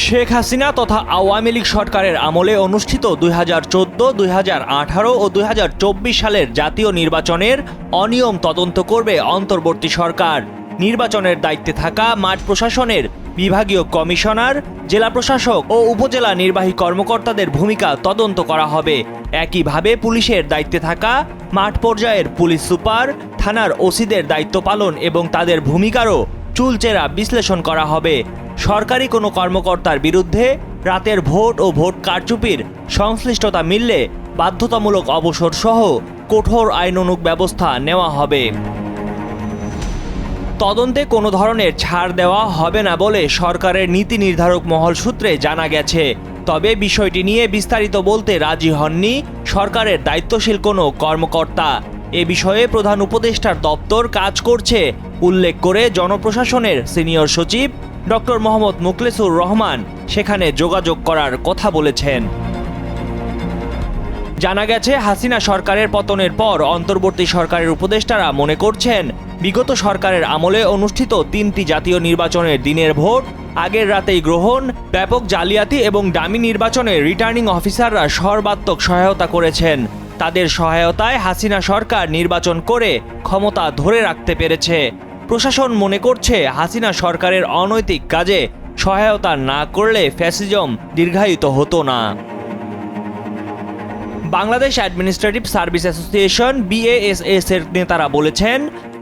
শেখ হাসিনা তথা আওয়ামী লীগ সরকারের আমলে অনুষ্ঠিত 2014, 2018 ও 2024 সালের জাতীয় নির্বাচনের অনিয়ম তদন্ত করবে অন্তর্বর্তী সরকার। নির্বাচনের দায়িত্বে থাকা মাঠ প্রশাসনের বিভাগীয় কমিশনার, জেলা প্রশাসক ও উপজেলা নির্বাহী কর্মকর্তাদের ভূমিকা তদন্ত করা হবে। একইভাবে পুলিশের দায়িত্বে থাকা মাঠ পর্যায়ের পুলিশ সুপার, থানার ওসিদের দায়িত্ব পালন এবং তাদের ভূমিকারও চুলচেরা বিশ্লেষণ করা হবে। সরকারি কোনো কর্মকর্তার বিরুদ্ধে রাতের ভোট ও ভোট কারচুপির সংশ্লিষ্টতা মিললে বাধ্যতামূলক অবসর সহ কঠোর আইনানুগ ব্যবস্থা নেওয়া হবে। তদন্তে কোনো ধরনের ছাড় দেওয়া হবে না বলে সরকারের নীতি নির্ধারক মহল সূত্রে জানা গেছে। তবে বিষয়টি নিয়ে বিস্তারিত বলতে রাজি হননি সরকারের দায়িত্বশীল কোনো কর্মকর্তা। এ বিষয়ে প্রধান উপদেষ্টার দপ্তর কাজ করছে উল্লেখ করে জনপ্রশাসনের সিনিয়র সচিব ডক্টর মোহাম্মদ মুখলেসুর রহমান সেখানে যোগাযোগ করার কথা বলেছেন। জানা গেছে, হাসিনা সরকারের পতনের পর অন্তর্বর্তী সরকারের উপদেষ্টারা মনে করছেন বিগত সরকারের আমলে অনুষ্ঠিত 3টি জাতীয় নির্বাচনের দিনের ভোট আগের রাতেই গ্রহণ, ব্যাপক জালিয়াতি এবং ডামি নির্বাচনে রিটার্নিং অফিসাররা সর্বাত্মক সহায়তা করেছেন। তাদের সহায়তায় হাসিনা সরকার নির্বাচন করে ক্ষমতা ধরে রাখতে পেরেছে। প্রশাসন মনে করছে হাসিনা সরকারের অনৈতিক কাজে সহায়তা না করলে ফ্যাসিজম দীর্ঘায়িত হতো না। Bangladesh administrative service association BASS এর নেতারা বলেছেন,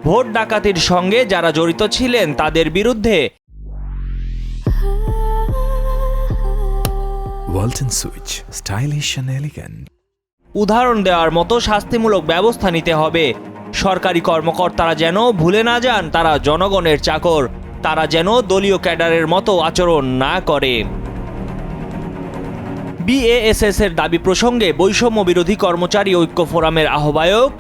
ভোট ডাকাতির সঙ্গে যারা জড়িত ছিলেন তাদের বিরুদ্ধে Walton switch, stylish and elegant, উদাহরণ দেওয়ার মতো শাস্তিমূলক ব্যবস্থা নিতে হবে। সরকারি কর্মকর্তারা যেন ভুলে না যান তারা জনগণের চাকর, তারা যেন দলীয় ক্যাডারের মতো আচরণ না করে। BASS এর দাবি প্রসঙ্গে বৈষম্য বিরোধী কর্মচারী ঐক্য ফোরামের আহ্বায়ক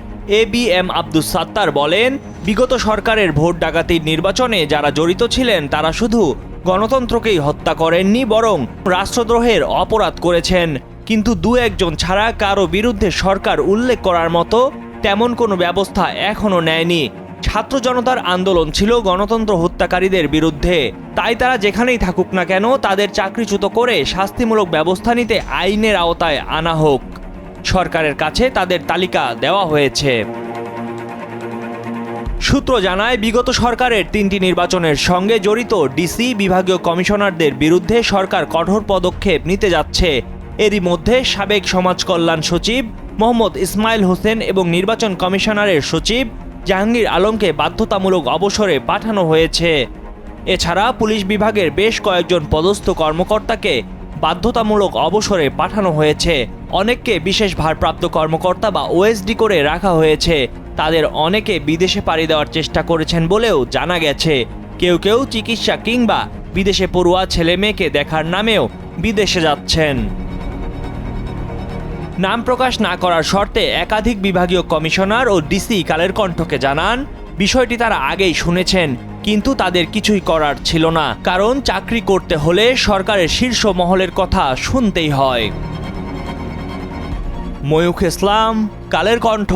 ABM আব্দুস সাত্তার বলেন, বিগত সরকারের ভোট ডাকাতির নির্বাচনে যারা জড়িত ছিলেন তারা শুধু গণতন্ত্রকেই হত্যা করেননি, বরং রাষ্ট্রদ্রোহের অপরাধ করেছেন। কিন্তু 2-1 ছাড়া কারো বিরুদ্ধে সরকার উল্লেখ করার মতো তেমন কোনো ব্যবস্থা এখনও নেয়নি। ছাত্র জনতার আন্দোলন ছিল গণতন্ত্র হত্যাকারীদের বিরুদ্ধে, তাই তারা যেখানেই থাকুক না কেন তাদের চাকরিচ্যুত করে শাস্তিমূলক ব্যবস্থা নিতে আইনের আওতায় আনা হোক। সরকারের কাছে তাদের তালিকা দেওয়া হয়েছে। সূত্র জানায়, বিগত সরকারের 3টি নির্বাচনের সঙ্গে জড়িত ডিসি, বিভাগীয় কমিশনারদের বিরুদ্ধে সরকার কঠোর পদক্ষেপ নিতে যাচ্ছে। এরই মধ্যে সাবেক সমাজ কল্যাণ সচিব মোহাম্মদ ইসমাইল হোসেন এবং নির্বাচন কমিশনারের সচিব জাহাঙ্গীর আলমকে বাধ্যতামূলক অবসরে পাঠানো হয়েছে। এছাড়া পুলিশ বিভাগের বেশ কয়েকজন পদস্থ কর্মকর্তাকে বাধ্যতামূলক অবসরে পাঠানো হয়েছে। অনেককে বিশেষ ভারপ্রাপ্ত কর্মকর্তা বা OSD করে রাখা হয়েছে। তাদের অনেকে বিদেশে পাড়ি দেওয়ার চেষ্টা করেছেন বলেও জানা গেছে। কেউ কেউ চিকিৎসা কিংবা বিদেশে পড়ুয়া ছেলে মেয়েকে দেখার নামেও বিদেশে যাচ্ছেন। নাম প্রকাশ না করার শর্তে একাধিক বিভাগীয় কমিশনার ও ডিসি কালের কণ্ঠকে জানান, বিষয়টি তারা আগেই শুনেছেন, কিন্তু তাদের কিছুই করার ছিল না, কারণ চাকরি করতে হলে সরকারের শীর্ষ মহলের কথা শুনতেই হয়। ময়ূখ ইসলাম, কালের কণ্ঠ।